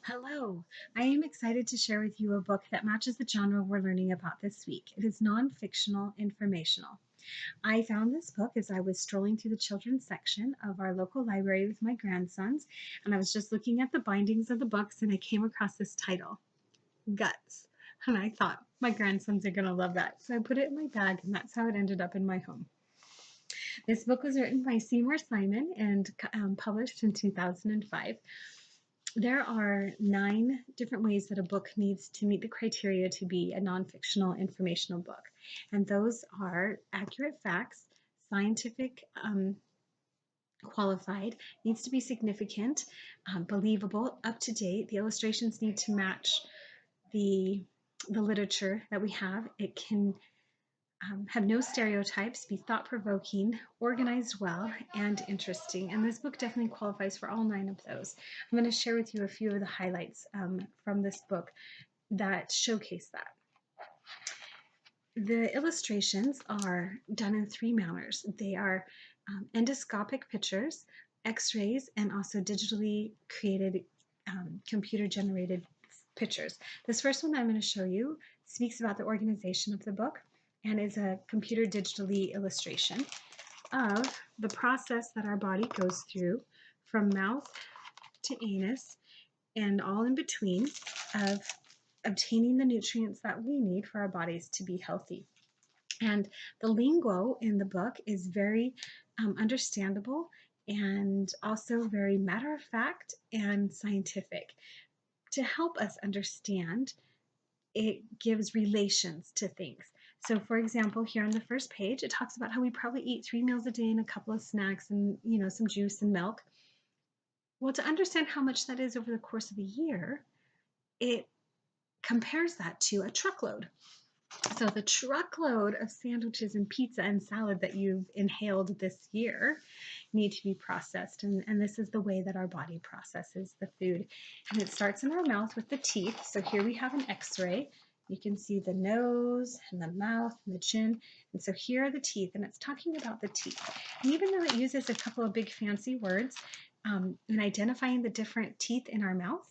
Hello, I am excited to share with you a book that matches the genre we're learning about this week. It is non-fictional informational. I found this book as I was strolling through the children's section of our local library with my grandsons, and I was just looking at the bindings of the books and I came across this title, Guts. And I thought, my grandsons are going to love that. So I put it in my bag, and that's how it ended up in my home. This book was written by Seymour Simon and published in 2005. There are 9 different ways that a book needs to meet the criteria to be a non-fictional informational book. And those are accurate facts, scientific, qualified, needs to be significant, believable, up to date. The illustrations need to match the literature that we have. It can have no stereotypes, be thought-provoking, organized well, and interesting. And this book definitely qualifies for all 9 of those. I'm going to share with you a few of the highlights from this book that showcase that. The illustrations are done in 3 manners. They are endoscopic pictures, x-rays, and also digitally created computer-generated pictures. This first one that I'm going to show you speaks about the organization of the book and is a computer digitally illustration of the process that our body goes through from mouth to anus and all in between of obtaining the nutrients that we need for our bodies to be healthy. And the lingo in the book is very understandable and also very matter of fact and scientific. To help us understand, it gives relations to things. So for example, here on the first page, it talks about how we probably eat 3 meals a day and a couple of snacks and some juice and milk. Well, to understand how much that is over the course of a year, it compares that to a truckload. So the truckload of sandwiches and pizza and salad that you've inhaled this year need to be processed. And this is the way that our body processes the food. And it starts in our mouth with the teeth. So here we have an x-ray. You can see the nose and the mouth and the chin. And so here are the teeth, and it's talking about the teeth. And even though it uses a couple of big fancy words in identifying the different teeth in our mouth,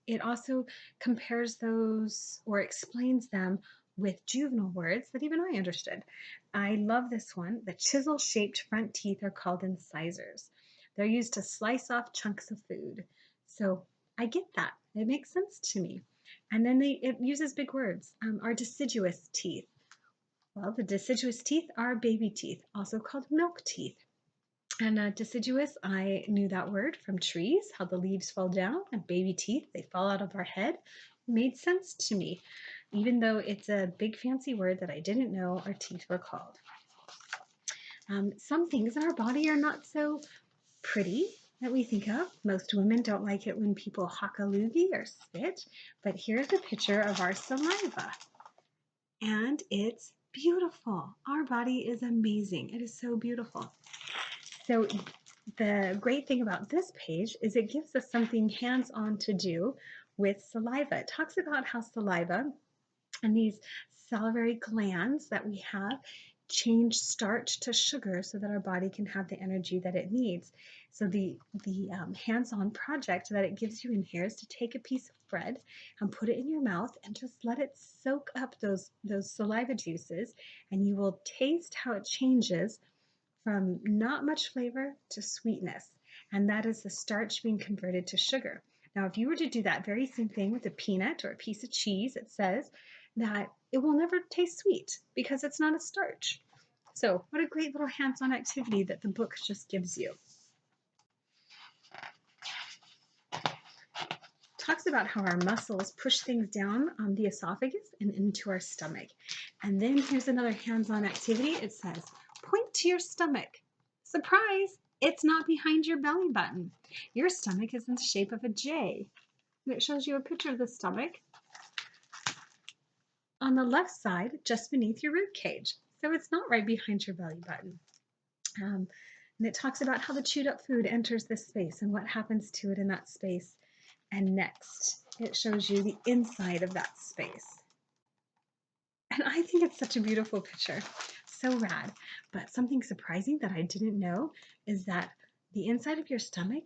it also compares those or explains them with juvenile words that even I understood. I love this one. The chisel-shaped front teeth are called incisors. They're used to slice off chunks of food. So I get that. It makes sense to me. And then it uses big words. Our deciduous teeth. Well, the deciduous teeth are baby teeth, also called milk teeth. And deciduous, I knew that word from trees, how the leaves fall down, and baby teeth, they fall out of our head. It made sense to me, even though it's a big fancy word that I didn't know our teeth were called. Some things in our body are not so pretty that we think of. Most women don't like it when people hock a loogie or spit, but here's a picture of our saliva. And it's beautiful. Our body is amazing. It is so beautiful. So the great thing about this page is it gives us something hands-on to do with saliva. It talks about how saliva and these salivary glands that we have change starch to sugar so that our body can have the energy that it needs. So the hands-on project that it gives you in here is to take a piece of bread and put it in your mouth and just let it soak up those saliva juices, and you will taste how it changes from not much flavor to sweetness, and that is the starch being converted to sugar. Now, if you were to do that very same thing with a peanut or a piece of cheese, it says that it will never taste sweet because it's not a starch. So what a great little hands-on activity that the book just gives you. Talks about how our muscles push things down on the esophagus and into our stomach. And then here's another hands-on activity. It says, point to your stomach. Surprise! It's not behind your belly button. Your stomach is in the shape of a J. And it shows you a picture of the stomach on the left side, just beneath your rib cage. So it's not right behind your belly button. And it talks about how the chewed up food enters this space and what happens to it in that space. And next, it shows you the inside of that space. And I think it's such a beautiful picture. So rad. But something surprising that I didn't know is that the inside of your stomach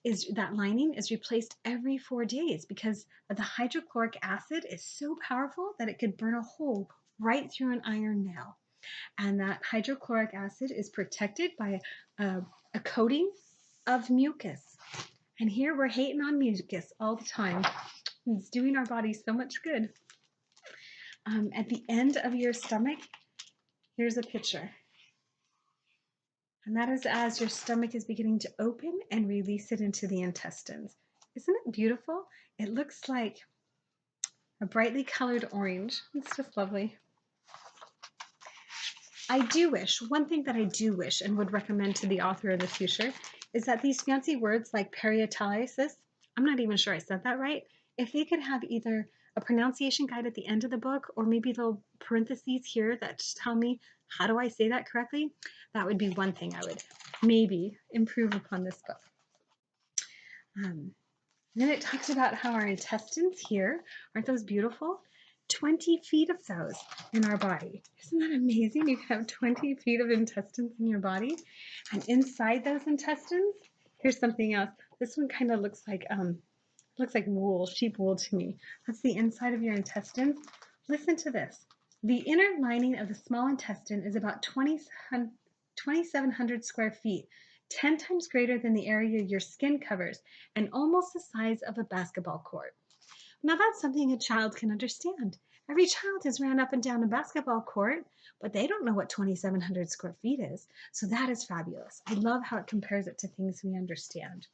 that lining is replaced every 4 days because the hydrochloric acid is so powerful that it could burn a hole right through an iron nail. And that hydrochloric acid is protected by a coating of mucus. And here we're hating on mucus all the time. It's doing our body so much good. At the end of your stomach, here's a picture. And that is as your stomach is beginning to open and release it into the intestines. Isn't it beautiful? It looks like a brightly colored orange. It's just lovely. One thing that I do wish and would recommend to the author in the future is that these fancy words like peritaliasis, I'm not even sure I said that right, if they could have either a pronunciation guide at the end of the book or maybe little parentheses here that tell me how do I say that correctly, that would be one thing I would maybe improve upon this book. Then it talks about how our intestines here, aren't those beautiful? 20 feet of those in our body. Isn't that amazing? You have 20 feet of intestines in your body. And inside those intestines, here's something else. This one kind of looks like wool, sheep wool to me. That's the inside of your intestines. Listen to this. The inner lining of the small intestine is about 2,700 square feet, 10 times greater than the area your skin covers, and almost the size of a basketball court. Now that's something a child can understand. Every child has ran up and down a basketball court, but they don't know what 2,700 square feet is. So that is fabulous. I love how it compares it to things we understand.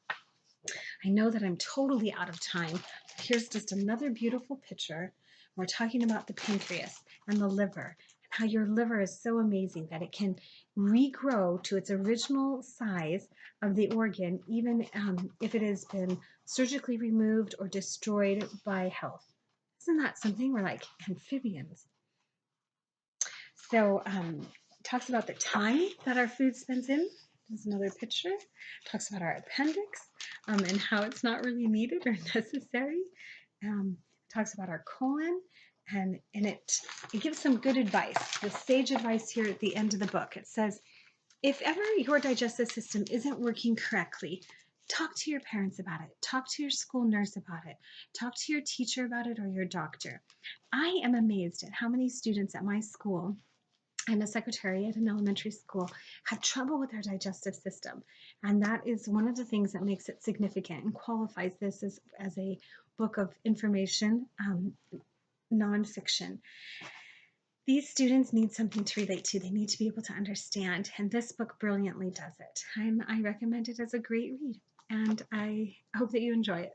I know that I'm totally out of time. Here's just another beautiful picture. We're talking about the pancreas and the liver, and how your liver is so amazing that it can regrow to its original size of the organ, even if it has been surgically removed or destroyed by health. Isn't that something? We're like amphibians. So it talks about the time that our food spends in. There's another picture. It talks about our appendix and how it's not really needed or necessary. It talks about our colon, and it gives some good advice, the sage advice here at the end of the book. It says, if ever your digestive system isn't working correctly, talk to your parents about it. Talk to your school nurse about it. Talk to your teacher about it or your doctor. I am amazed at how many students at my school, I'm a secretary at an elementary school, have trouble with their digestive system. And that is one of the things that makes it significant and qualifies this as a book of information, nonfiction. These students need something to relate to. They need to be able to understand. And this book brilliantly does it. I recommend it as a great read. And I hope that you enjoy it.